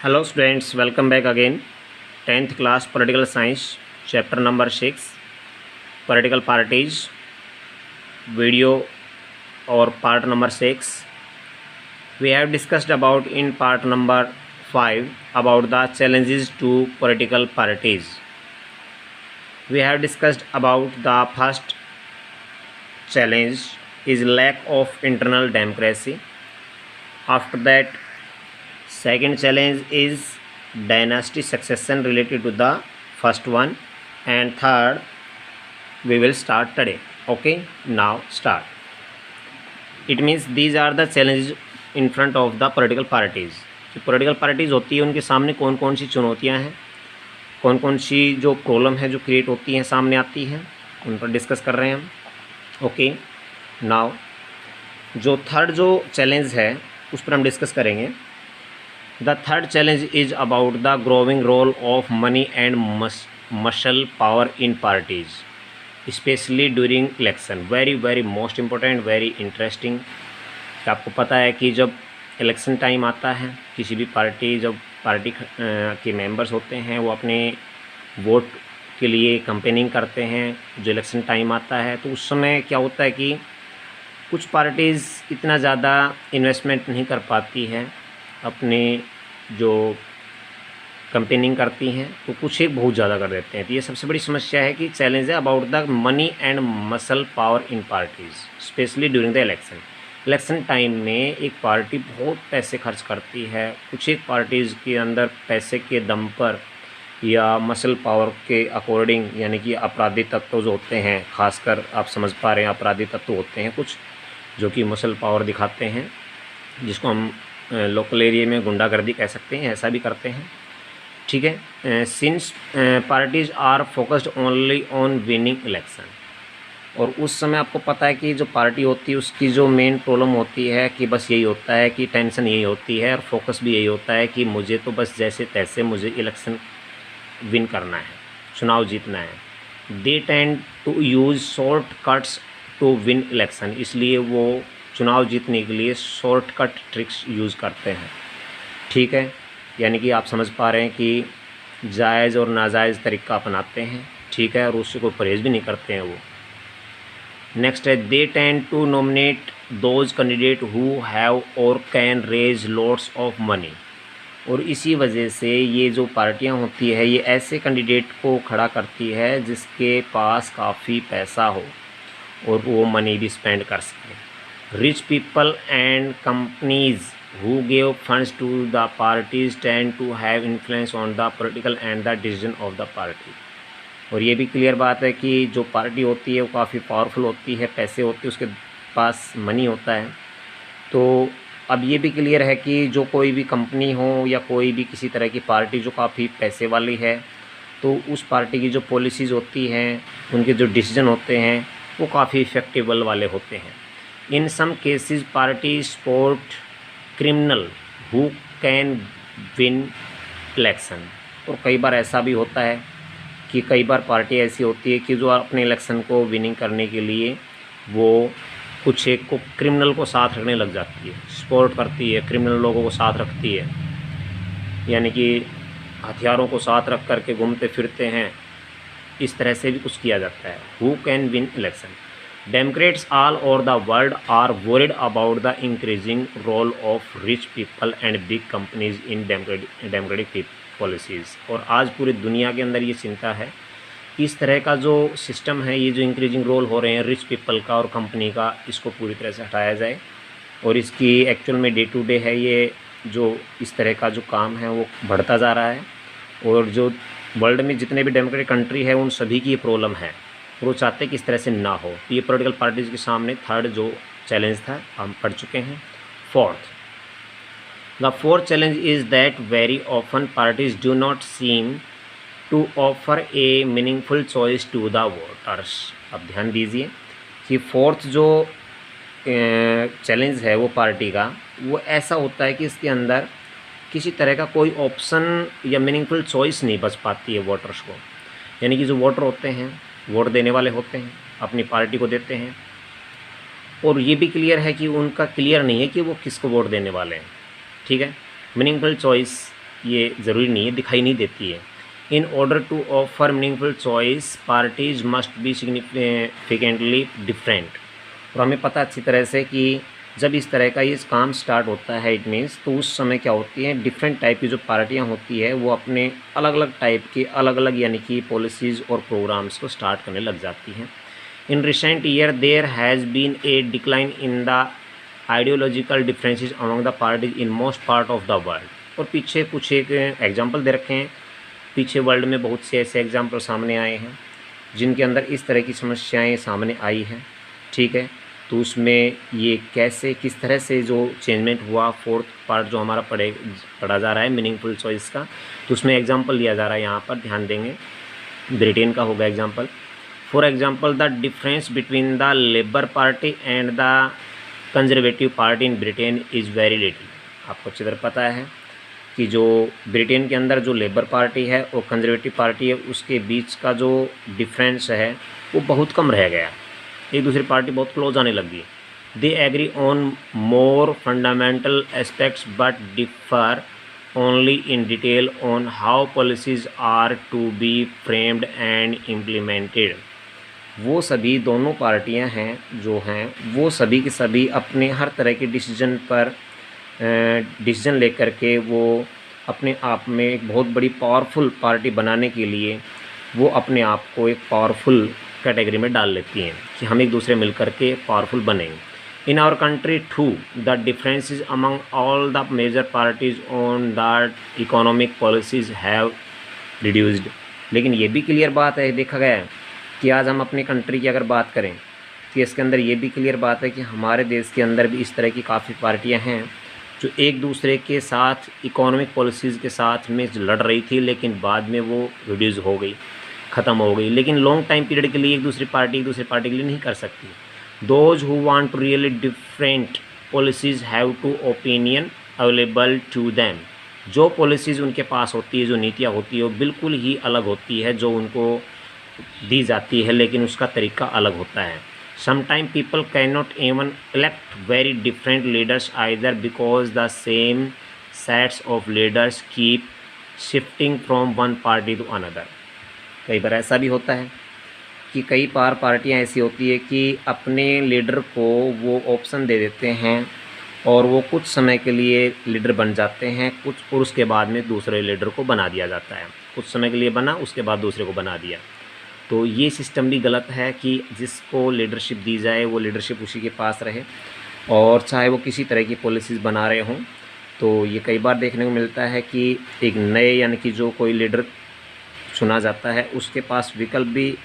Hello students, welcome back again. 10th class Political Science, chapter number 6, Political Parties, video or part number 6. We have discussed about in part number 5 about the challenges to political parties. We have discussed about the first challenge is lack of internal democracy. After that, second challenge is dynasty succession related to the first one, and third we will start today. Okay, now start. It means these are the challenges in front of the political parties. जो political parties होती है उनके सामने कौन कौन सी चुनौतियां हैं, कौन कौन सी जो प्रॉब्लम है जो क्रिएट होती हैं सामने आती हैं, उन पर डिस्कस कर रहे हैं हम. ओके, नाउ जो थर्ड जो चैलेंज है उस पर हम डिस्कस करेंगे. The third challenge is about the growing role of money and muscle power in parties, especially during election. Very most important, very interesting. आपको पता है कि जब इलेक्शन टाइम आता है, किसी भी पार्टी जब पार्टी के मेंबर्स होते हैं वो अपने वोट के लिए कैंपेनिंग करते हैं. जो इलेक्शन टाइम आता है तो उस समय क्या होता है कि कुछ पार्टीज़ इतना ज़्यादा इन्वेस्टमेंट नहीं कर पाती हैं अपने जो कैंपेनिंग करती हैं, तो कुछ एक बहुत ज़्यादा कर देते हैं. तो ये सबसे बड़ी समस्या है कि चैलेंज है about the money and muscle power in parties, specially during the election. Election time में एक पार्टी बहुत पैसे खर्च करती है. कुछ एक पार्टीज़ के अंदर पैसे के दम पर या मसल पावर के अकॉर्डिंग, यानी कि अपराधी तत्व जो होते हैं, खासकर आप समझ पा रहे हैं अपराधी तत्व होते हैं कुछ जो कि मसल पावर दिखाते हैं, जिसको हम लोकल एरिया में गुंडागर्दी कह सकते हैं, ऐसा भी करते हैं. ठीक है. Since parties are focused only on winning election, और उस समय आपको पता है कि जो पार्टी होती है उसकी जो मेन प्रॉब्लम होती है कि बस यही होता है कि टेंशन यही होती है और फोकस भी यही होता है कि मुझे तो बस जैसे तैसे मुझे इलेक्शन विन करना है, चुनाव जीतना है. They tend to use shortcuts to win election, इसलिए वो चुनाव जीतने के लिए शॉर्टकट ट्रिक्स यूज़ करते हैं. ठीक है, यानी कि आप समझ पा रहे हैं कि जायज़ और नाजायज़ तरीका अपनाते हैं. ठीक है, और उससे कोई परहेज़ भी नहीं करते हैं वो. नेक्स्ट है, they tend to nominate those candidate who have or can raise lots of money, और इसी वजह से ये जो पार्टियां होती है ये ऐसे कैंडिडेट को खड़ा करती है जिसके पास काफ़ी पैसा हो और वो मनी भी स्पेंड कर सके. Rich people and companies who give funds to the parties tend to have influence on the political and the decision of the party. और ये भी क्लियर बात है कि जो पार्टी होती है वो काफ़ी पावरफुल होती है, पैसे होते हैं, उसके पास मनी होता है. तो अब ये भी क्लियर है कि जो कोई भी कंपनी हो या कोई भी किसी तरह की पार्टी जो काफ़ी पैसे वाली है, तो उस पार्टी की जो पॉलिसीज़ होती हैं, उनके जो डिसीजन होते हैं वो काफ़ी इफ़ेक्टिबल वाले होते हैं. In some cases, parties support criminal who can win election. और कई बार ऐसा भी होता है कि कई बार पार्टी ऐसी होती है कि जो अपने इलेक्शन को विनिंग करने के लिए वो कुछ एक को क्रिमिनल को साथ रखने लग जाती है, सपोर्ट करती है, क्रिमिनल लोगों को साथ रखती है, यानी कि हथियारों को साथ रख करके घूमते फिरते हैं. इस तरह से भी कुछ किया जाता है. Who can win election? Democrats all over the world are worried about the increasing role of rich people and big companies in democratic policies. और आज पूरी दुनिया के अंदर ये चिंता है कि इस तरह का जो सिस्टम है, ये जो इंक्रीजिंग रोल हो रहे हैं रिच पीपल का और कंपनी का, इसको पूरी तरह से हटाया जाए. और इसकी एक्चुअल में डे टू डे है ये जो इस तरह का जो काम है वो बढ़ता जा रहा है. और जो वर्ल्ड में जितने भी डेमोक्रेटिक कंट्री है उन सभी की ये प्रॉब्लम है, वो चाहते हैं कि इस तरह से ना हो. तो ये पॉलिटिकल पार्टीज़ के सामने थर्ड जो चैलेंज था हम पढ़ चुके हैं. The fourth challenge is that very often parties do not seem to offer a meaningful choice to the voters. अब ध्यान दीजिए कि फोर्थ जो चैलेंज है वो पार्टी का, वो ऐसा होता है कि इसके अंदर किसी तरह का कोई ऑप्शन या मीनिंगफुल चॉइस नहीं बच पाती है वोटर्स को. यानी कि जो वोटर होते हैं, वोट देने वाले होते हैं, अपनी पार्टी को देते हैं, और ये भी क्लियर है कि उनका क्लियर नहीं है कि वो किसको वोट देने वाले हैं. ठीक है, मीनिंगफुल चॉइस ये ज़रूरी नहीं है, दिखाई नहीं देती है। In order to offer meaningful choice parties must be significantly different. और हमें पता अच्छी तरह से कि जब इस तरह का ये काम स्टार्ट होता है इट मीन्स, तो उस समय क्या होती है, डिफरेंट टाइप की जो पार्टियां होती है वो अपने अलग अलग टाइप के अलग अलग यानी कि पॉलिसीज़ और प्रोग्राम्स को स्टार्ट करने लग जाती हैं। In recent year there has been a decline in the ideological differences among the parties in most part of the world. और पीछे कुछ एक एग्जाम्पल दे रखे हैं, पीछे वर्ल्ड में बहुत से ऐसे एग्जाम्पल सामने आए हैं जिनके अंदर इस तरह की समस्याएं सामने आई हैं, ठीक है। तो उसमें ये कैसे किस तरह से जो चेंजमेंट हुआ, फोर्थ पार्ट जो हमारा पढ़ा जा रहा है मीनिंगफुल चॉइस का, तो उसमें एग्जांपल लिया जा रहा है, यहाँ पर ध्यान देंगे। ब्रिटेन का होगा example. For example the difference between the labour party and the conservative party in Britain is very little. आपको अच्छी तरह पता है कि जो ब्रिटेन के अंदर जो लेबर पार्टी है और कंजर्वेटिव पार्टी है उसके बीच का जो डिफरेंस है वो बहुत कम रह गया, एक दूसरी पार्टी बहुत क्लोज आने लगी। They agree on more fundamental aspects but differ only in detail on how policies are to be framed and implemented. वो सभी दोनों पार्टियां हैं जो हैं वो सभी के सभी अपने हर तरह के डिसीजन लेकर के वो अपने आप में एक बहुत बड़ी पावरफुल पार्टी बनाने के लिए वो अपने आप को एक पावरफुल कैटेगरी में डाल लेती हैं कि हम एक दूसरे मिल कर के पावरफुल बनेंगे। In our country too the differences among all the major parties on the economic policies have reduced. लेकिन ये भी क्लियर बात है, देखा गया है कि आज हम अपनी कंट्री की अगर बात करें तो इसके अंदर ये भी क्लियर बात है कि हमारे देश के अंदर भी इस तरह की काफ़ी पार्टियां हैं जो एक दूसरे के साथ इकोनॉमिक पॉलिसीज़ के साथ में लड़ रही थी, लेकिन बाद में वो रिड्यूस हो गई, ख़त्म हो गई। लेकिन लॉन्ग टाइम पीरियड के लिए एक दूसरी पार्टी के लिए नहीं कर सकती। Those who want to really different policies have to opinion available to them. जो पॉलिसीज़ उनके पास होती है, जो नीतियाँ होती है वो बिल्कुल ही अलग होती है जो उनको दी जाती है, लेकिन उसका तरीका अलग होता है। Sometime people can not even elect very different leaders either because the same sets of leaders keep shifting from one party to another. कई बार ऐसा भी होता है कि कई बार पार्टियां ऐसी होती है कि अपने लीडर को वो ऑप्शन दे देते हैं और वो कुछ समय के लिए लीडर बन जाते हैं कुछ, और उसके बाद में दूसरे लीडर को बना दिया जाता है। कुछ समय के लिए बना, उसके बाद दूसरे को बना दिया। तो ये सिस्टम भी गलत है कि जिसको लीडरशिप दी जाए वो लीडरशिप उसी के पास रहे, और चाहे वो किसी तरह की पॉलिसीज़ बना रहे हों। तो ये कई बार देखने को मिलता है कि एक नए यानी कि जो कोई लीडर चुना जाता है उसके पास विकल्प भी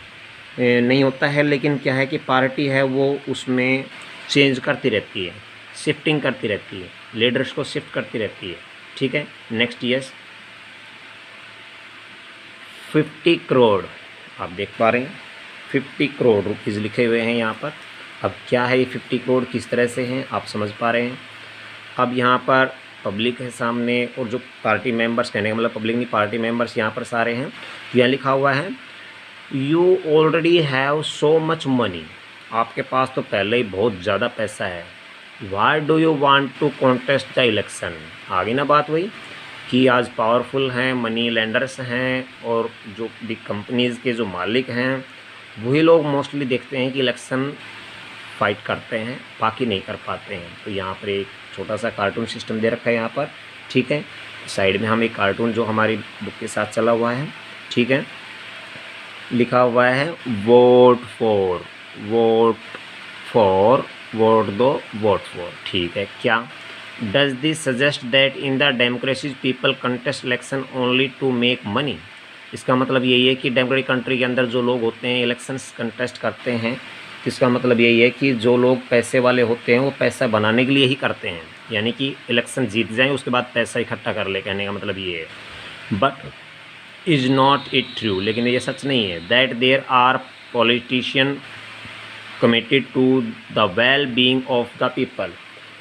नहीं होता है, लेकिन क्या है कि पार्टी है वो उसमें चेंज करती रहती है, शिफ्टिंग करती रहती है, लीडर्स को शिफ्ट करती रहती है, ठीक है। नेक्स्ट यस 50 करोड़ आप देख पा रहे हैं, 50 करोड़ रुपीज़ लिखे हुए हैं यहाँ पर। अब क्या है ये 50 करोड़ किस तरह से हैं आप समझ पा रहे हैं। अब यहाँ पर पब्लिक है सामने और जो पार्टी मेंबर्स, कहने का मतलब पब्लिक नहीं, पार्टी मेंबर्स यहाँ पर सारे हैं। यहाँ लिखा हुआ है you already have so much money. आपके पास तो पहले ही बहुत ज़्यादा पैसा है। Why do you want to contest the election. आगे ना बात वही कि आज पावरफुल हैं, मनी लेंडर्स हैं, और जो बिग कंपनीज़ के जो मालिक हैं वही लोग मोस्टली देखते हैं कि इलेक्शन फाइट करते हैं, बाकी नहीं कर पाते हैं। तो यहाँ पर एक छोटा सा कार्टून सिस्टम दे रखा है यहाँ पर, ठीक है। साइड में हम एक कार्टून जो हमारी बुक के साथ चला हुआ है, ठीक है, लिखा हुआ है vote for, vote for, vote दो, वोट फॉर, ठीक है। क्या does this suggest that in the democracies people contest election only to make money. इसका मतलब यही है कि डेमोक्रेटिक कंट्री के अंदर जो लोग होते हैं इलेक्शंस कंटेस्ट करते हैं, इसका मतलब यही है कि जो लोग पैसे वाले होते हैं वो पैसा बनाने के लिए ही करते हैं, यानी कि इलेक्शन जीत जाएं उसके बाद पैसा इकट्ठा कर ले, कहने का मतलब ये है। But is not it true, लेकिन ये सच नहीं है। That there are politician committed to the well being of the people.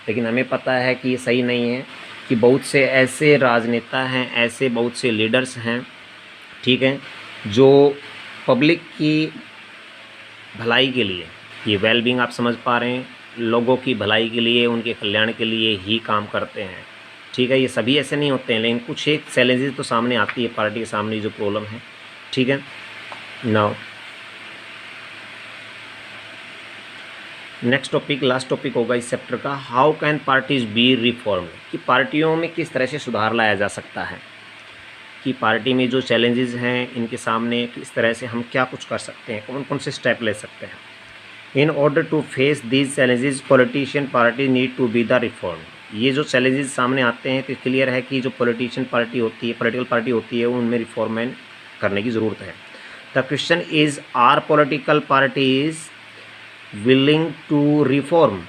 लेकिन हमें पता है कि ये सही नहीं है कि बहुत से ऐसे राजनेता हैं, ऐसे बहुत से लीडर्स हैं, ठीक है, जो पब्लिक की भलाई के लिए, ये वेल बीइंग आप समझ पा रहे हैं, लोगों की भलाई के लिए, उनके कल्याण के लिए ही काम करते हैं, ठीक है। ये सभी ऐसे नहीं होते हैं, लेकिन कुछ एक चैलेंजेस तो सामने आती है पार्टी के सामने, जो प्रॉब्लम है। ठीक है। Now next topic, last topic होगा इस चैप्टर का, how can parties B reformed, कि पार्टियों में किस तरह से सुधार लाया जा सकता है, कि पार्टी में जो चैलेंजेस हैं इनके सामने किस तरह से हम क्या कुछ कर सकते हैं, कौन कौन से स्टेप ले सकते हैं। In order to face these challenges politician party need to be the reform. ये जो चैलेंजेस सामने आते हैं तो क्लियर है कि जो पॉलिटिशियन पार्टी होती है, पॉलिटिकल पार्टी होती है, उनमें रिफॉर्मेंट करने की ज़रूरत है। The question is are political parties willing to reform.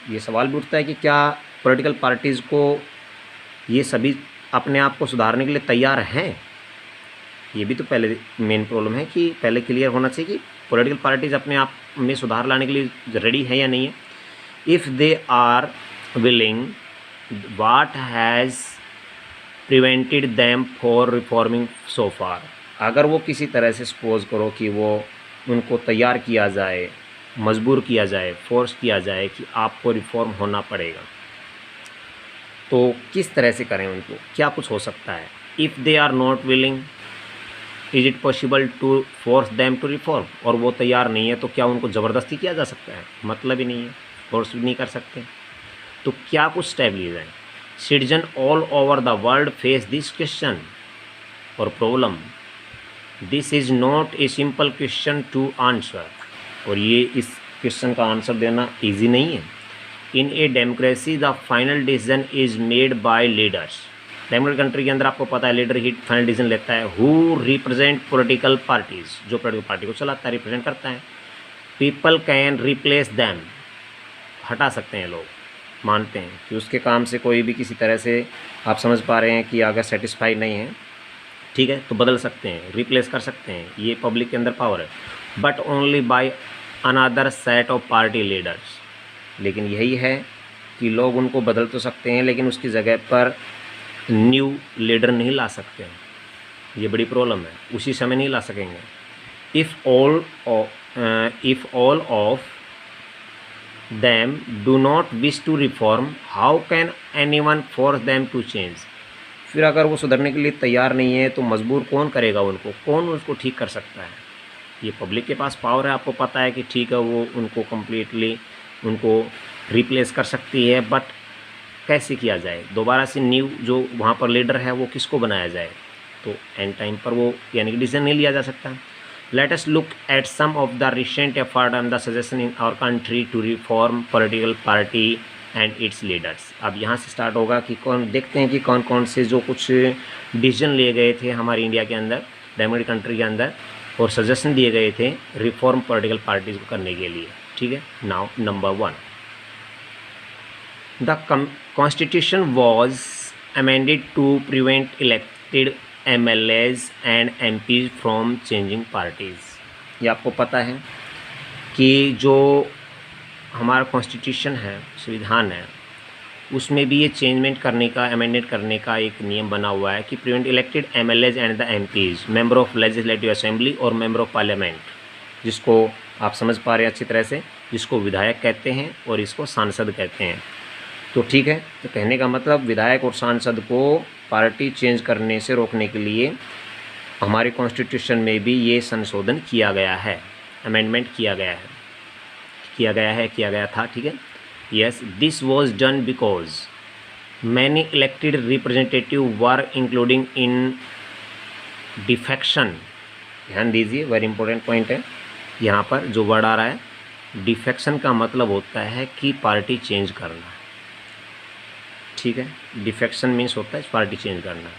ये सवाल भी उठता है कि क्या पॉलिटिकल पार्टीज़ को ये सभी अपने आप को सुधारने के लिए तैयार हैं। ये भी तो पहले मेन प्रॉब्लम है कि पहले क्लियर होना चाहिए कि पॉलिटिकल पार्टीज अपने आप में सुधार लाने के लिए रेडी है या नहीं है। If they are willing, what has prevented them for reforming so far. अगर वो किसी तरह से सपोज करो कि वो उनको तैयार किया जाए, मजबूर किया जाए, फोर्स किया जाए कि आपको रिफॉर्म होना पड़ेगा, तो किस तरह से करें, उनको क्या कुछ हो सकता है। If they are not willing, is it possible to force them to reform. और वो तैयार नहीं है तो क्या उनको ज़बरदस्ती किया जा सकता है, मतलब ही नहीं है, फोर्स भी नहीं कर सकते। तो क्या कुछ स्टेप लिए जाएँ। Citizen all over the world face this question और problem. This is not a simple question to answer. और ये इस क्वेश्चन का आंसर देना ईजी नहीं है। In a democracy the final decision is made by leaders. Democratic country के अंदर आपको पता है लीडर ही फाइनल डिसीजन लेता है। हु रिप्रेजेंट पॉलिटिकल पार्टीज, जो पॉलिटिकल पार्टी को चलाता है, रिप्रेजेंट करता है। पीपल कैन रिप्लेस दैम, हटा सकते हैं लोग, मानते हैं कि उसके काम से कोई भी किसी तरह से आप समझ पा रहे हैं कि अगर सेटिस्फाई नहीं है, ठीक है, तो बदल सकते हैं, रिप्लेस कर सकते हैं, ये पब्लिक के अंदर पावर है। But only by another set of party leaders. लेकिन यही है कि लोग उनको बदल तो सकते हैं, लेकिन उसकी जगह पर न्यू लीडर नहीं ला सकते हैं। ये बड़ी प्रॉब्लम है, उसी समय नहीं ला सकेंगे। If all of them do not wish to reform, how can anyone force them to change। फिर अगर वो सुधरने के लिए तैयार नहीं है तो मजबूर कौन करेगा उनको, कौन उसको ठीक कर सकता है। ये पब्लिक के पास पावर है, आपको पता है कि ठीक है वो उनको कम्प्लीटली उनको रिप्लेस कर सकती है, बट कैसे किया जाए, दोबारा से न्यू जो वहाँ पर लीडर है वो किसको बनाया जाए, तो एंड टाइम पर वो यानी कि डिसीजन नहीं लिया जा सकता। Let us look at some of the recent effort and the suggestion in our country to reform political party and its leaders। अब यहाँ से स्टार्ट होगा कि कौन, देखते हैं कि कौन कौन से जो कुछ डिसीजन लिए गए थे हमारी इंडिया के अंदर, डेमोक्रेटिक कंट्री के अंदर, और सजेशन दिए गए थे रिफॉर्म पॉलिटिकल पार्टीज को करने के लिए। ठीक है। Now number 1, the constitution was amended to prevent elected MLAs and MPs from changing parties. ये आपको पता है कि जो हमारा कॉन्स्टिट्यूशन है, संविधान है, उसमें भी ये चेंजमेंट करने का, अमेंडमेंट करने का एक नियम बना हुआ है कि prevent elected MLAs and the MPs, member of legislative assembly और मेंबर ऑफ पार्लियामेंट, जिसको आप समझ पा रहे हैं अच्छी तरह से, जिसको विधायक कहते हैं और इसको सांसद कहते हैं। तो ठीक है, तो कहने का मतलब विधायक और सांसद को पार्टी चेंज करने से रोकने के लिए हमारे कॉन्स्टिट्यूशन में भी ये संशोधन किया गया है, अमेंडमेंट किया गया था। ठीक है। Yes, this was done because many elected representative were including in defection. ध्यान दीजिए, वेरी इंपॉर्टेंट पॉइंट है यहाँ पर जो वर्ड आ रहा है। डिफेक्शन का मतलब होता है कि पार्टी चेंज करना। ठीक है, डिफेक्शन मीन्स होता है पार्टी चेंज करना।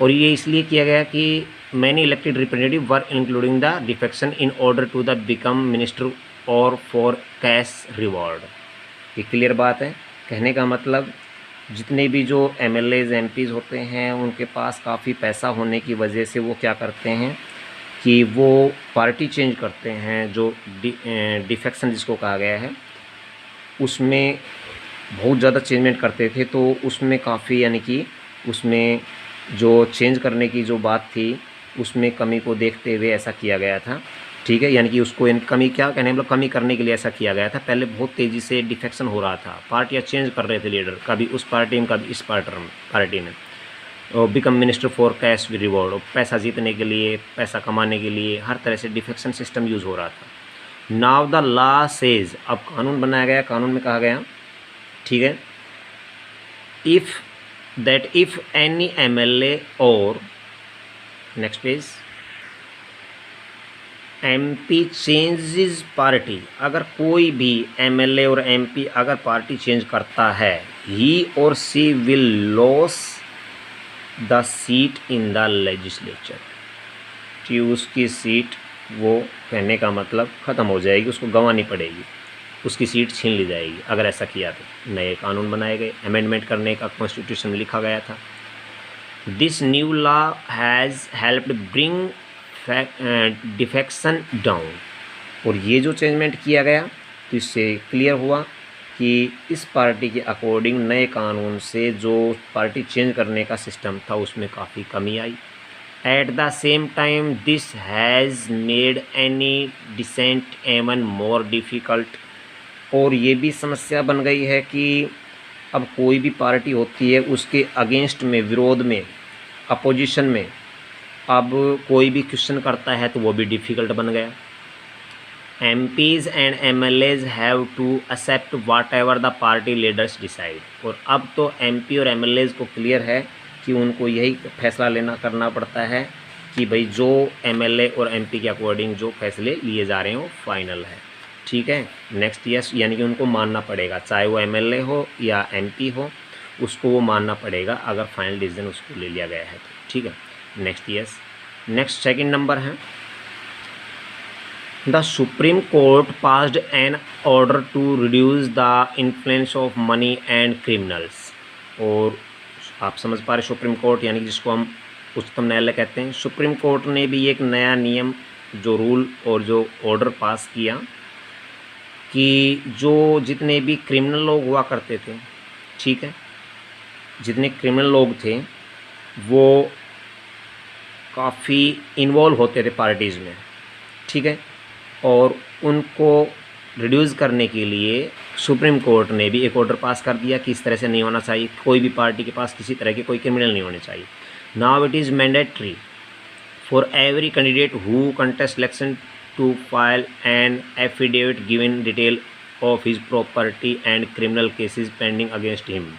और ये इसलिए किया गया कि many elected representative were including the defection in order to the become minister और फॉर कैश रिवॉर्ड। ये क्लियर बात है। कहने का मतलब जितने भी जो MLAs MPs होते हैं उनके पास काफ़ी पैसा होने की वजह से वो क्या करते हैं कि वो पार्टी चेंज करते हैं। जो डिफेक्शन जिसको कहा गया है उसमें बहुत ज़्यादा चेंजमेंट करते थे, तो उसमें काफ़ी यानी कि उसमें जो चेंज करने की जो बात थी उसमें कमी को देखते हुए ऐसा किया गया था। ठीक है, यानी कि उसको इन कमी क्या कहने मतलब कमी करने के लिए ऐसा किया गया था। पहले बहुत तेज़ी से डिफेक्शन हो रहा था, पार्टियाँ चेंज कर रहे थे लीडर, कभी उस पार्टी में कभी इस पार्टी में, और become minister for cash reward, और पैसा जीतने के लिए, पैसा कमाने के लिए हर तरह से डिफेक्शन सिस्टम यूज़ हो रहा था। नाउ द लॉ सेज, अब कानून बनाया गया, कानून में कहा गया, ठीक है, if that if any MLA और next page MP changes party, अगर कोई भी MLA और MP अगर पार्टी चेंज करता है, he or she will lose the seat in the legislature, कि उसकी सीट, वो कहने का मतलब ख़त्म हो जाएगी, उसको गंवानी पड़ेगी, उसकी सीट छीन ली जाएगी अगर ऐसा किया तो। नए कानून बनाए गए, अमेंडमेंट करने का कॉन्स्टिट्यूशन में लिखा गया था। This new law has helped bring defection down, और ये जो चेंजमेंट किया गया तो इससे क्लियर हुआ कि इस पार्टी के अकॉर्डिंग नए कानून से जो पार्टी चेंज करने का सिस्टम था उसमें काफ़ी कमी आई। At the same time this has made any decent even more difficult, और ये भी समस्या बन गई है कि अब कोई भी पार्टी होती है उसके अगेंस्ट में, विरोध में, अपोजिशन में अब कोई भी क्वेश्चन करता है तो वो भी डिफ़िकल्ट बन गया। MPs and MLAs have to accept whatever the party leaders decide, और अब तो MP और MLAs को क्लियर है कि उनको यही फैसला करना पड़ता है कि भाई जो MLA और MP के अकॉर्डिंग जो फैसले लिए जा रहे हैं वो फाइनल है, ठीक है। नेक्स्ट यस, यानी कि उनको मानना पड़ेगा, चाहे वो MLA हो या MP हो, उसको वो मानना पड़ेगा अगर फाइनल डिसीजन उसको ले लिया गया है तो, ठीक है। Next yes, next second number है, the Supreme Court passed an order to reduce the influence of money and criminals, और आप समझ पा रहे सुप्रीम कोर्ट यानी कि जिसको हम उच्चतम न्यायालय कहते हैं, सुप्रीम कोर्ट ने भी एक नया नियम, जो रूल और जो ऑर्डर पास किया कि जो जितने भी क्रिमिनल लोग हुआ करते थे, ठीक है, जितने क्रिमिनल लोग थे वो काफ़ी इन्वॉल्व होते थे पार्टीज़ में, ठीक है, और उनको रिड्यूस करने के लिए सुप्रीम कोर्ट ने भी एक ऑर्डर पास कर दिया कि इस तरह से नहीं होना चाहिए, कोई भी पार्टी के पास किसी तरह के कोई क्रिमिनल नहीं होने चाहिए। Now it is mandatory for every candidate who contest election to file an affidavit given detail of his property and criminal cases pending against him.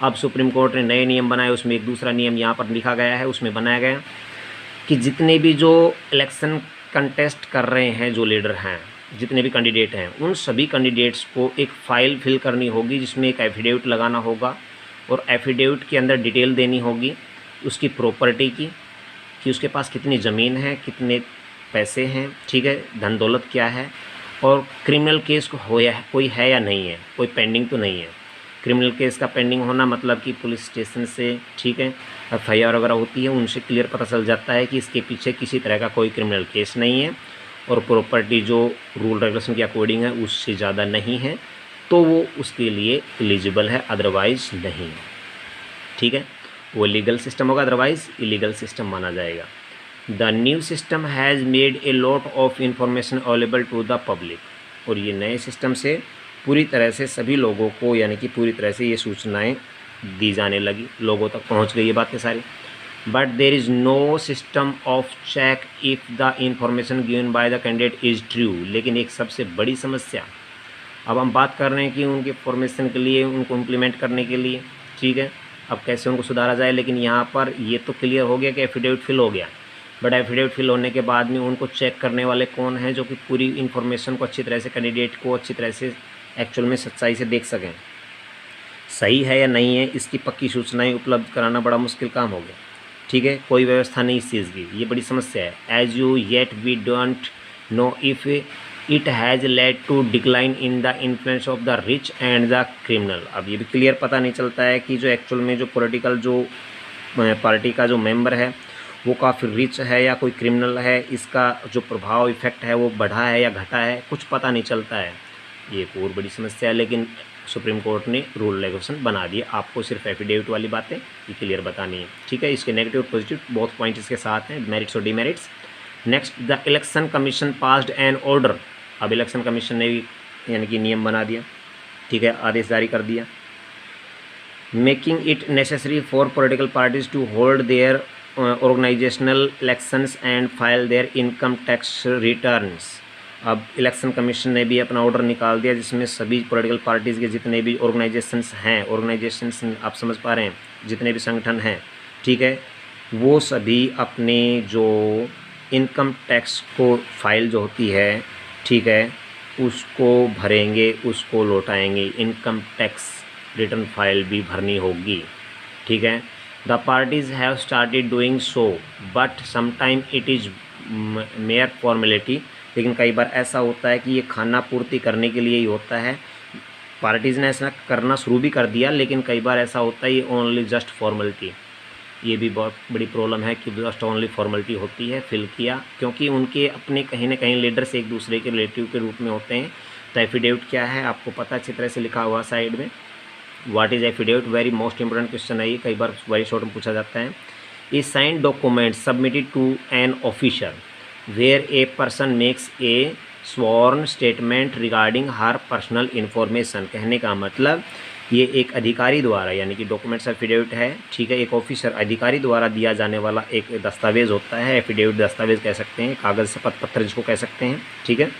अब सुप्रीम कोर्ट ने नए नियम बनाए, उसमें एक दूसरा नियम यहाँ पर लिखा गया है, उसमें बनाया गया कि जितने भी जो इलेक्शन कंटेस्ट कर रहे हैं, जो लीडर हैं, जितने भी कैंडिडेट हैं, उन सभी कैंडिडेट्स को एक फ़ाइल फिल करनी होगी जिसमें एक एफिडेविट लगाना होगा, और एफिडेविट के अंदर डिटेल देनी होगी उसकी प्रॉपर्टी की, कि उसके पास कितनी ज़मीन है, कितने पैसे हैं, ठीक है, धन दौलत क्या है, और क्रिमिनल केस कोई है या नहीं है, कोई पेंडिंग तो नहीं है। क्रिमिनल केस का पेंडिंग होना मतलब कि पुलिस स्टेशन से, ठीक है, FIR वगैरह होती है, उनसे क्लियर पता चल जाता है कि इसके पीछे किसी तरह का कोई क्रिमिनल केस नहीं है, और प्रॉपर्टी जो रूल रेगुलेशन के अकॉर्डिंग है उससे ज़्यादा नहीं है, तो वो उसके लिए एलिजिबल है, अदरवाइज़ नहीं है, ठीक है। वो लीगल सिस्टम होगा, अदरवाइज़ इलीगल सिस्टम माना जाएगा। The new system has made a lot of information available to the public, और ये नए सिस्टम से पूरी तरह से सभी लोगों को, यानी कि पूरी तरह से ये सूचनाएं दी जाने लगी, लोगों तक पहुंच गई ये बातें सारी। But there is no system of check if the information given by the candidate is true, लेकिन एक सबसे बड़ी समस्या, अब हम बात कर रहे हैं कि उनके फॉर्मेशन के लिए, उनको इम्प्लीमेंट करने के लिए, ठीक है, अब कैसे उनको सुधारा जाए, लेकिन यहाँ पर ये तो क्लियर हो गया कि एफिडेविट फिल हो गया, बट एफिडेविट फिल होने के बाद में उनको चेक करने वाले कौन हैं, जो कि पूरी इन्फॉर्मेशन को अच्छी तरह से, कैंडिडेट को अच्छी तरह से एक्चुअल में सच्चाई से देख सकें, सही है या नहीं है, इसकी पक्की सूचनाएं उपलब्ध कराना बड़ा मुश्किल काम हो गया, ठीक है, कोई व्यवस्था नहीं इस चीज़ की, ये बड़ी समस्या है। As you yet we don't know if it has led to decline in the influence of the rich and the criminal. अब ये भी क्लियर पता नहीं चलता है कि जो एक्चुअल में जो पॉलिटिकल जो पार्टी का जो मेंबर है वो काफ़ी रिच है या कोई क्रिमिनल है, इसका जो प्रभाव इफेक्ट है वो बढ़ा है या घटा है, कुछ पता नहीं चलता है, ये एक और बड़ी समस्या है। लेकिन सुप्रीम कोर्ट ने रूल रेगुलेशन बना दिए, आपको सिर्फ एफिडेविट वाली बातें ये क्लियर बतानी है, ठीक है। इसके नेगेटिव पॉजिटिव बहुत पॉइंट इसके साथ हैं, मेरिट्स और demerits. Next, the election commission passed an order. अब इलेक्शन कमीशन ने भी यानी कि नियम बना दिया, ठीक है, आदेश जारी कर दिया। Making it necessary for political parties to hold their organisational elections and file their income tax returns. अब इलेक्शन कमीशन ने भी अपना ऑर्डर निकाल दिया जिसमें सभी पॉलिटिकल पार्टीज़ के जितने भी ऑर्गेनाइजेशंस हैं, ऑर्गेनाइजेशंस आप समझ पा रहे हैं, जितने भी संगठन हैं, ठीक है, वो सभी अपने जो इनकम टैक्स को फाइल जो होती है, ठीक है, उसको भरेंगे, उसको लौटाएंगे। इनकम टैक्स रिटर्न फाइल भी भरनी होगी, ठीक है। The parties have started doing so but sometime it is mayor formality. लेकिन कई बार ऐसा होता है कि ये खाना पूर्ति करने के लिए ही होता है। पार्टीज़ ने ऐसा करना शुरू भी कर दिया, लेकिन कई बार ऐसा होता है ये ओनली जस्ट फॉर्मेलिटी। ये भी बहुत बड़ी प्रॉब्लम है कि जस्ट ओनली फॉर्मेलिटी होती है, फिल किया, क्योंकि उनके अपने कहीं ना कहीं लीडर्स एक दूसरे के रिलेटिव के रूप में होते हैं। तो एफिडेविट क्या है आपको पता अच्छी तरह से लिखा हुआ साइड में। What is affidavit, very most important question है ये, कई बार वेरी शॉर्ट में पूछा जाता है। A signed document submitted to an officer where a person makes a sworn statement regarding her personal information. कहने का मतलब ये एक अधिकारी द्वारा यानी कि डॉक्यूमेंट्स एफिडेविट है, ठीक है, एक ऑफिसर अधिकारी द्वारा दिया जाने वाला एक दस्तावेज़ होता है। एफिडेविट दस्तावेज़ कह सकते हैं, कागज़ शपथ पत्र जिसको कह सकते हैं, ठीक है,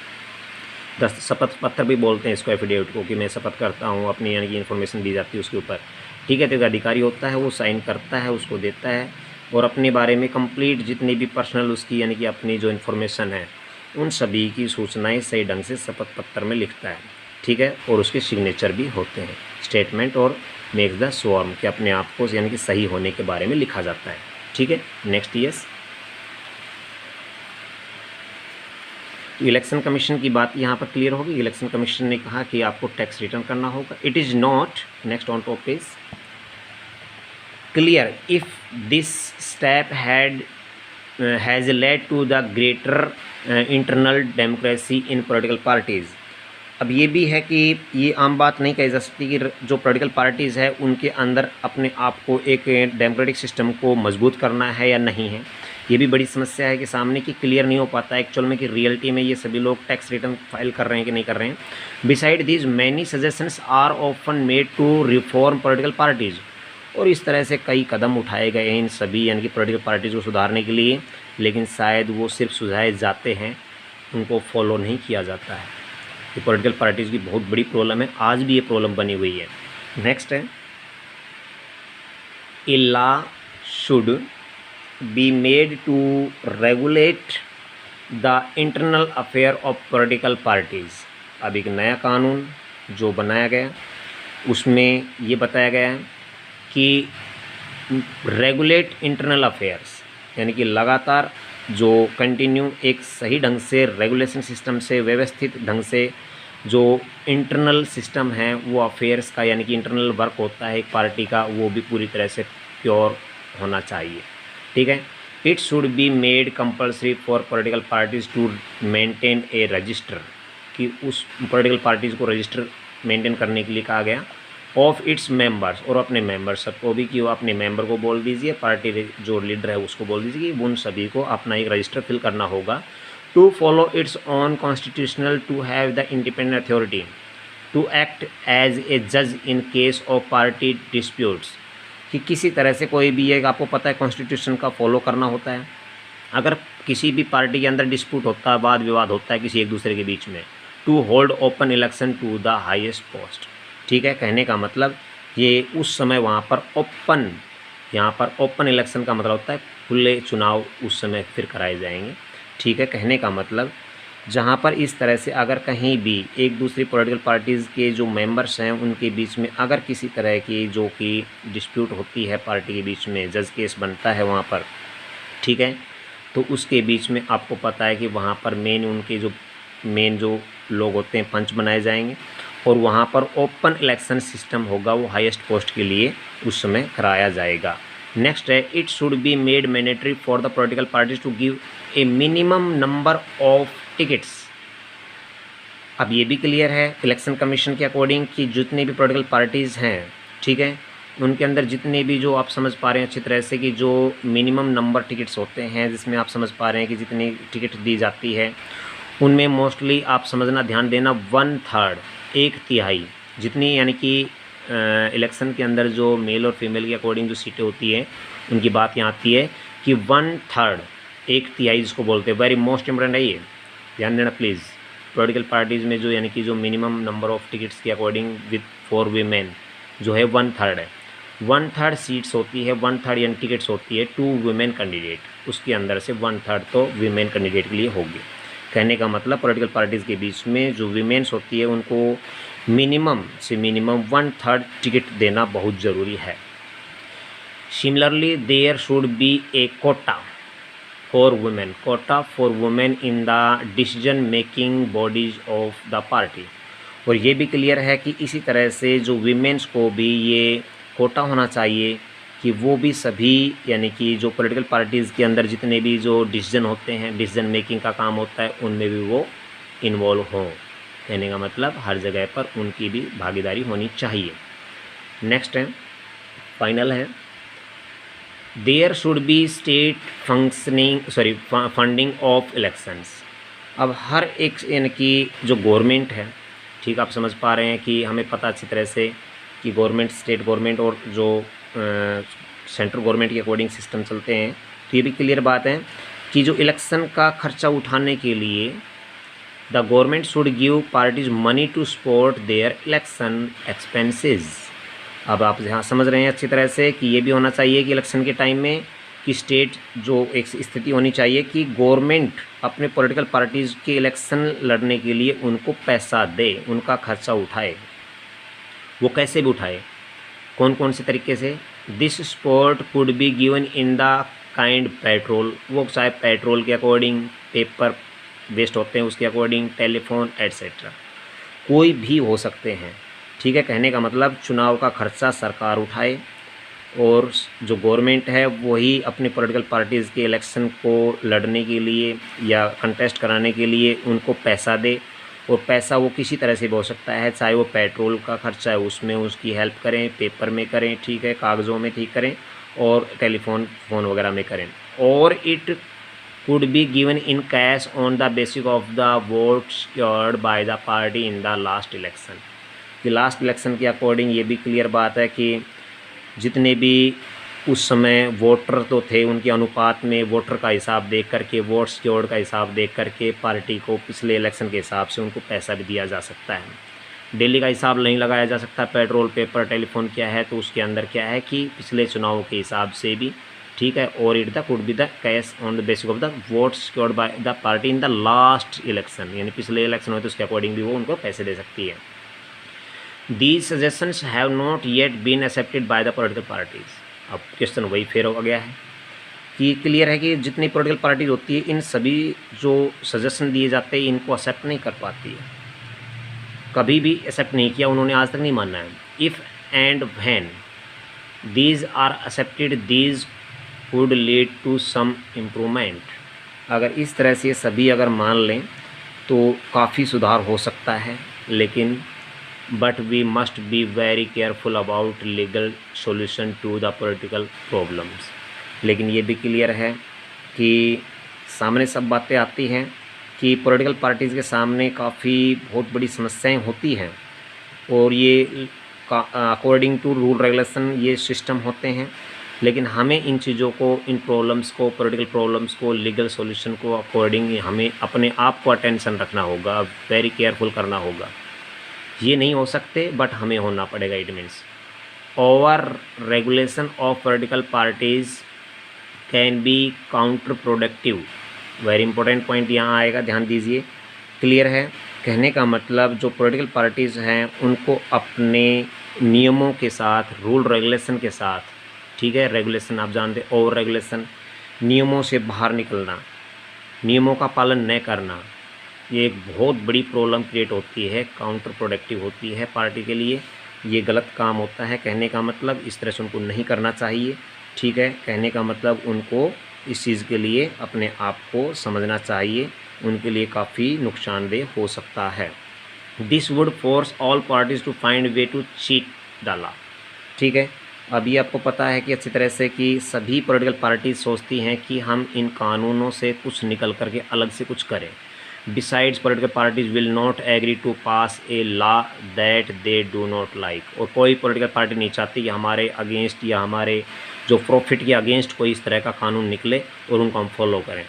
शपथ पत्र भी बोलते हैं इसको एफिडेविट को, कि मैं शपथ करता हूँ अपनी यानी कि इन्फॉर्मेशन दी जाती है उसके ऊपर, ठीक है। तो एक अधिकारी होता है, वो साइन करता है, उसको देता है और अपने बारे में कंप्लीट जितनी भी पर्सनल उसकी यानी कि अपनी जो इन्फॉर्मेशन है उन सभी की सूचनाएं सही ढंग से शपथ पत्र में लिखता है, ठीक है, और उसके सिग्नेचर भी होते हैं। स्टेटमेंट और मेक्स द स्वॉर्म के अपने आप को यानी कि सही होने के बारे में लिखा जाता है, ठीक है। नेक्स्ट, यस, तो इलेक्शन कमीशन की बात यहाँ पर क्लियर होगी। इलेक्शन कमीशन ने कहा कि आपको टैक्स रिटर्न करना होगा। It is not, next on top page, clear if this step has led to the greater internal democracy in political parties। अब ये भी है कि ये आम बात नहीं कही जा सकती कि जो पॉलिटिकल पार्टीज़ है उनके अंदर अपने आप को एक डेमोक्रेटिक सिस्टम को मजबूत करना है या नहीं है। ये भी बड़ी समस्या है कि सामने की क्लियर नहीं हो पाता है एक्चुअल में कि रियलिटी में ये सभी लोग टैक्स रिटर्न फाइल कर रहे हैं कि नहीं कर रहे हैं। Besides these many suggestions are often made to reform political parties. और इस तरह से कई कदम उठाए गए हैं इन सभी यानी कि पॉलिटिकल पार्टीज़ को सुधारने के लिए, लेकिन शायद वो सिर्फ सुझाए जाते हैं, उनको फॉलो नहीं किया जाता है। ये पॉलिटिकल पार्टीज़ की बहुत बड़ी प्रॉब्लम है, आज भी ये प्रॉब्लम बनी हुई है। नेक्स्ट है, a law should be made to regulate the internal affair of political parties. अब एक नया कानून जो बनाया गया उसमें ये बताया गया है कि रेगुलेट इंटरनल अफेयर्स यानी कि लगातार जो कंटिन्यू एक सही ढंग से रेगुलेशन सिस्टम से व्यवस्थित ढंग से जो इंटरनल सिस्टम है वो अफेयर्स का यानी कि इंटरनल वर्क होता है एक पार्टी का, वो भी पूरी तरह से प्योर होना चाहिए, ठीक है। It should be made compulsory for political parties to maintain a register, कि उस पॉलिटिकल पार्टीज़ को रजिस्टर मेंटेन करने के लिए कहा गया। ऑफ इट्स मेंबर्स, और अपने मेंबर्स सबको भी कि वो अपने मेंबर को बोल दीजिए, पार्टी जो लीडर है उसको बोल दीजिए कि उन सभी को अपना एक रजिस्टर फिल करना होगा। To follow its own constitutional to have the independent authority to act as a जज in case of party disputes, कि किसी तरह से कोई भी एक आपको पता है कॉन्स्टिट्यूशन का फॉलो करना होता है। अगर किसी भी पार्टी के अंदर डिस्प्यूट होता है, वाद विवाद होता है किसी एक दूसरे के बीच में, to hold open election to the highest post, ठीक है। कहने का मतलब ये उस समय वहाँ पर ओपन, यहाँ पर ओपन इलेक्शन का मतलब होता है खुले चुनाव उस समय फिर कराए जाएंगे, ठीक है। कहने का मतलब जहाँ पर इस तरह से अगर कहीं भी एक दूसरी पॉलिटिकल पार्टीज़ के जो मेंबर्स हैं उनके बीच में अगर किसी तरह की जो कि डिस्प्यूट होती है पार्टी के बीच में, जज केस बनता है वहाँ पर, ठीक है, तो उसके बीच में आपको पता है कि वहाँ पर उनके जो मेन जो लोग होते हैं पंच बनाए जाएंगे और वहाँ पर ओपन इलेक्शन सिस्टम होगा, वो हाईएस्ट पोस्ट के लिए उस समय कराया जाएगा। नेक्स्ट है, it should be made mandatory for the political parties to give a minimum number of tickets. अब ये भी क्लियर है इलेक्शन कमीशन के अकॉर्डिंग कि जितने भी पॉलिटिकल पार्टीज़ हैं, ठीक है, उनके अंदर जितने भी जो आप समझ पा रहे हैं अच्छी तरह से कि जो मिनिमम नंबर टिकट्स होते हैं, जिसमें आप समझ पा रहे हैं कि जितनी टिकट दी जाती है उनमें मोस्टली आप समझना, ध्यान देना, 1/3 एक तिहाई जितनी, यानी कि इलेक्शन के अंदर जो मेल और फीमेल के अकॉर्डिंग जो सीटें होती हैं उनकी बात यहाँ आती है कि 1/3 एक तिहाई जिसको बोलते हैं। वेरी मोस्ट इंपॉर्टेंट है ये, ध्यान देना प्लीज़। पॉलिटिकल पार्टीज़ में जो यानी कि जो मिनिमम नंबर ऑफ टिकट्स के अकॉर्डिंग विद फॉर वीमेन जो है 1/3 है। 1/3 सीट्स होती है, 1/3 यानी टिकट्स होती है टू वुमेन कैंडिडेट, उसके अंदर से 1/3 तो वीमेन कैंडिडेट के लिए होगी। कहने का मतलब पॉलिटिकल पार्टीज़ के बीच में जो वीमेंस होती है उनको मिनिमम से मिनिमम 1/3 टिकट देना बहुत ज़रूरी है। Similarly there should be a quota for women in the decision making bodies of the party. और ये भी क्लियर है कि इसी तरह से जो वीमेंस को भी ये कोटा होना चाहिए कि वो भी सभी, यानी कि जो पॉलिटिकल पार्टीज़ के अंदर जितने भी जो डिसीजन होते हैं, डिसीजन मेकिंग का काम होता है, उनमें भी वो इन्वॉल्व हों। कहने का मतलब हर जगह पर उनकी भी भागीदारी होनी चाहिए। नेक्स्ट है, फाइनल है, there should be state funding of elections. अब हर एक, यानी कि जो गवर्नमेंट है, ठीक आप समझ पा रहे हैं कि हमें पता अच्छी तरह से कि गवर्नमेंट, स्टेट गवर्नमेंट और जो सेंट्रल गवर्नमेंट के अकॉर्डिंग सिस्टम चलते हैं। तो ये भी क्लियर बात है कि जो इलेक्शन का खर्चा उठाने के लिए the government should give parties money to support their election expenses. अब आप यहाँ समझ रहे हैं अच्छी तरह से कि ये भी होना चाहिए कि इलेक्शन के टाइम में कि स्टेट जो एक स्थिति होनी चाहिए कि गवर्नमेंट अपने पॉलिटिकल पार्टीज़ के इलेक्शन लड़ने के लिए उनको पैसा दे, उनका खर्चा उठाए। वो कैसे भी उठाए, कौन कौन से तरीके से? This support could be given in the kind petrol, वो चाहे पेट्रोल के अकॉर्डिंग, पेपर वेस्ट होते हैं उसके अकॉर्डिंग, टेलीफोन एट्सेट्रा, कोई भी हो सकते हैं। ठीक है, कहने का मतलब चुनाव का खर्चा सरकार उठाए और जो गवर्नमेंट है वही अपनी पॉलिटिकल पार्टीज़ के इलेक्शन को लड़ने के लिए या कंटेस्ट कराने के लिए उनको पैसा दे। और पैसा वो किसी तरह से भी हो सकता है, चाहे वो पेट्रोल का खर्चा है उसमें उसकी हेल्प करें, पेपर में करें, ठीक है, कागज़ों में ठीक करें, और फ़ोन वगैरह में करें। और it could be given in cash on the basis of the vote secured by the party in the last election. कि लास्ट इलेक्शन के अकॉर्डिंग ये भी क्लियर बात है कि जितने भी उस समय वोटर तो थे उनके अनुपात में वोटर का हिसाब देख करके, वोट सिक्योर्ड का हिसाब देख करके पार्टी को पिछले इलेक्शन के हिसाब से उनको पैसा भी दिया जा सकता है। डेली का हिसाब नहीं लगाया जा सकता, पेट्रोल, पेपर, टेलीफोन क्या है तो उसके अंदर क्या है कि पिछले चुनाव के हिसाब से भी, ठीक है। और it the could be the cash on the basis of the vote secured by the party in the last election, यानी पिछले इलेक्शन हो तो उसके अकॉर्डिंग भी वो उनको पैसे दे सकती है। These suggestions have not yet been accepted by the political parties. अब क्वेश्चन वही फेर हो गया है कि क्लियर है कि जितनी पॉलिटिकल पार्टीज होती है इन सभी जो सजेशन दिए जाते हैं इनको एक्सेप्ट नहीं कर पाती है, कभी भी एक्सेप्ट नहीं किया उन्होंने, आज तक नहीं माना है। If and when these are accepted these would lead to some improvement. अगर इस तरह से सभी अगर मान लें तो काफ़ी सुधार हो सकता है, लेकिन but we must be very careful about legal solution to the political problems. लेकिन ये भी क्लियर है कि सामने सब बातें आती हैं कि पॉलिटिकल पार्टीज़ के सामने काफ़ी बहुत बड़ी समस्याएं होती हैं और ये अकॉर्डिंग टू रूल रेगुलेशन ये सिस्टम होते हैं। लेकिन हमें इन चीज़ों को, इन प्रॉब्लम्स को, पॉलिटिकल प्रॉब्लम्स को, लीगल सॉल्यूशन को अकॉर्डिंग हमें अपने आप को अटेंशन रखना होगा, वेरी केयरफुल करना होगा। ये नहीं हो सकते बट हमें होना पड़ेगा। It means over regulation of political parties can be counter productive. Very important point यहाँ आएगा, ध्यान दीजिए। क्लियर है, कहने का मतलब जो पॉलिटिकल पार्टीज़ हैं उनको अपने नियमों के साथ, रूल रेगुलेशन के साथ, ठीक है, रेगुलेशन आप जानते, ओवर रेगुलेशन, नियमों से बाहर निकलना, नियमों का पालन न करना, ये एक बहुत बड़ी प्रॉब्लम क्रिएट होती है, काउंटर प्रोडक्टिव होती है पार्टी के लिए, ये गलत काम होता है। कहने का मतलब इस तरह से उनको नहीं करना चाहिए, ठीक है। कहने का मतलब उनको इस चीज़ के लिए अपने आप को समझना चाहिए, उनके लिए काफ़ी नुकसानदेह हो सकता है। This would force all parties to find way to cheat the law, ठीक है। अभी आपको पता है कि अच्छी तरह से कि सभी पॉलिटिकल पार्टीज सोचती हैं कि हम इन कानूनों से कुछ निकल करके अलग से कुछ करें। Besides political parties will not agree to pass a law that they do not like. और कोई पॉलिटिकल पार्टी नहीं चाहती कि हमारे अगेंस्ट या हमारे जो प्रॉफिट के अगेंस्ट कोई इस तरह का कानून निकले और उनको हम फॉलो करें।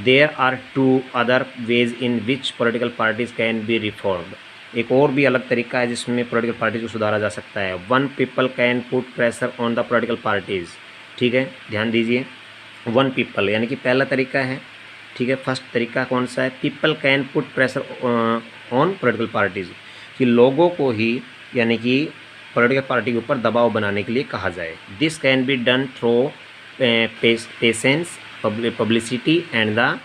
There are two other ways in which political parties can be reformed. एक और भी अलग तरीका है जिसमें पॉलिटिकल पार्टीज को सुधारा जा सकता है। One people can put pressure on the political parties. ठीक है, ध्यान दीजिए, वन पीपल यानी कि पहला तरीका है। ठीक है, फर्स्ट तरीका कौन सा है? People can put pressure on political parties, कि लोगों को ही यानी कि पॉलिटिकल पार्टी के ऊपर दबाव बनाने के लिए कहा जाए। This can be done through patience, publicity and the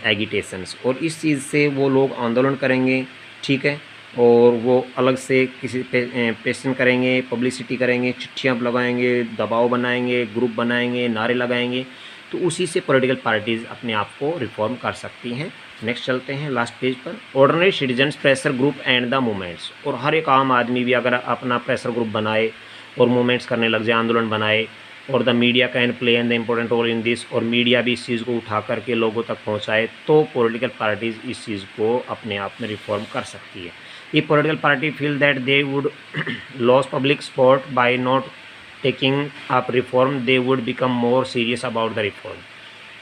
agitations. और इस चीज़ से वो लोग आंदोलन करेंगे, ठीक है, और वो अलग से किसी पेशन करेंगे, पब्लिसिटी करेंगे, चिट्ठियाँ लगाएंगे, दबाव बनाएंगे, ग्रुप बनाएंगे, नारे लगाएंगे। तो उसी से पॉलिटिकल पार्टीज़ अपने आप को रिफॉर्म कर सकती हैं। नेक्स्ट चलते हैं लास्ट पेज पर। Ordinary citizens pressure group and the movements. और हर एक आम आदमी भी अगर अपना प्रेशर ग्रुप बनाए और मूवमेंट्स करने लग जाए, आंदोलन बनाए, और the media can play an the important role in this. और मीडिया भी इस चीज़ को उठा करके लोगों तक पहुँचाए, तो पॉलिटिकल पार्टीज़ इस चीज़ को अपने आप में रिफॉर्म कर सकती है। If political party feel that they would lose public support by not taking up reform, they would become more serious about the reform।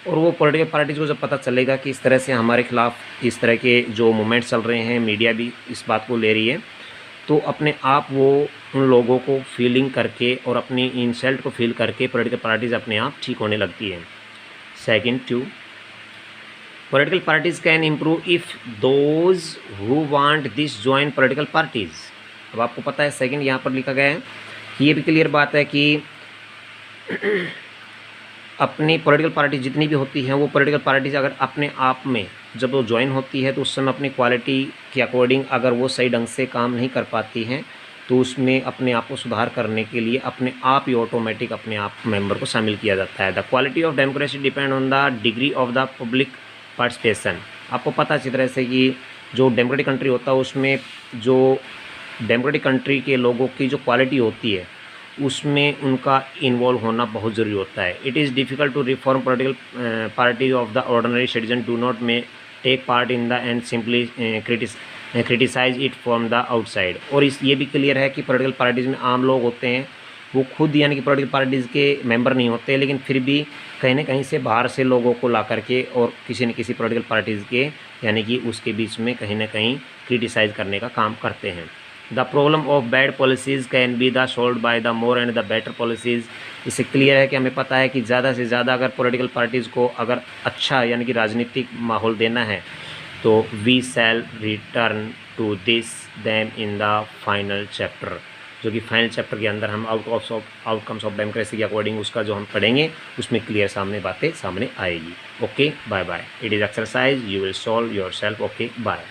और वो पॉलिटिकल पार्टीज़ को जब पता चलेगा कि इस तरह से हमारे खिलाफ इस तरह के जो मूवमेंट चल रहे हैं, मीडिया भी इस बात को ले रही है, तो अपने आप वो उन लोगों को फीलिंग करके और अपनी इंसल्ट को फील करके पॉलिटिकल पार्टीज़ अपने आप ठीक होने लगती है। Second 2, political parties can improve if those who want this join political parties। अब आपको पता है सेकंड यहाँ पर लिखा गया है कि ये भी क्लियर बात है कि अपनी पॉलिटिकल पार्टी जितनी भी होती हैं, वो पॉलिटिकल पार्टीज अगर अपने आप में जब वो ज्वाइन होती है तो उस समय अपनी क्वालिटी के अकॉर्डिंग अगर वो सही ढंग से काम नहीं कर पाती हैं, तो उसमें अपने आप को सुधार करने के लिए अपने आप ही ऑटोमेटिक अपने आप मेंबर को शामिल किया जाता है। The quality of democracy depend on the degree of the public participation. आपको पता अच्छी तरह से कि जो डेमोक्रेटिक कंट्री होता है उसमें जो डेमोक्रेटिक कंट्री के लोगों की जो क्वालिटी होती है उसमें उनका इन्वॉल्व होना बहुत ज़रूरी होता है। It is difficult to reform political parties of the ordinary citizen do not may take part in the and simply criticise it from the outside. और इस ये भी क्लियर है कि पॉलिटिकल पार्टीज़ में आम लोग होते हैं, वो खुद यानी कि पॉलिटिकल पार्टीज़ के मेंबर नहीं होते, लेकिन फिर भी कहीं ना कहीं से बाहर से लोगों को ला करके और किसी न किसी पॉलिटिकल पार्टीज़ के यानी कि उसके बीच में कहीं ना कहीं क्रिटिसाइज़ करने का काम करते हैं। The problem of bad policies can be the solve by the more and the better policies. इससे क्लियर है कि हमें पता है कि ज़्यादा से ज़्यादा अगर पॉलिटिकल पार्टीज़ को अगर अच्छा यानी कि राजनीतिक माहौल देना है तो we shall return to this them in the final chapter, जो कि फाइनल चैप्टर के अंदर हम आउटकम्स ऑफ डेमोक्रेसी के अकॉर्डिंग उसका जो हम पढ़ेंगे उसमें क्लियर बातें सामने आएगी। Okay, bye bye. It is exercise, you will solve yourself. Okay, bye.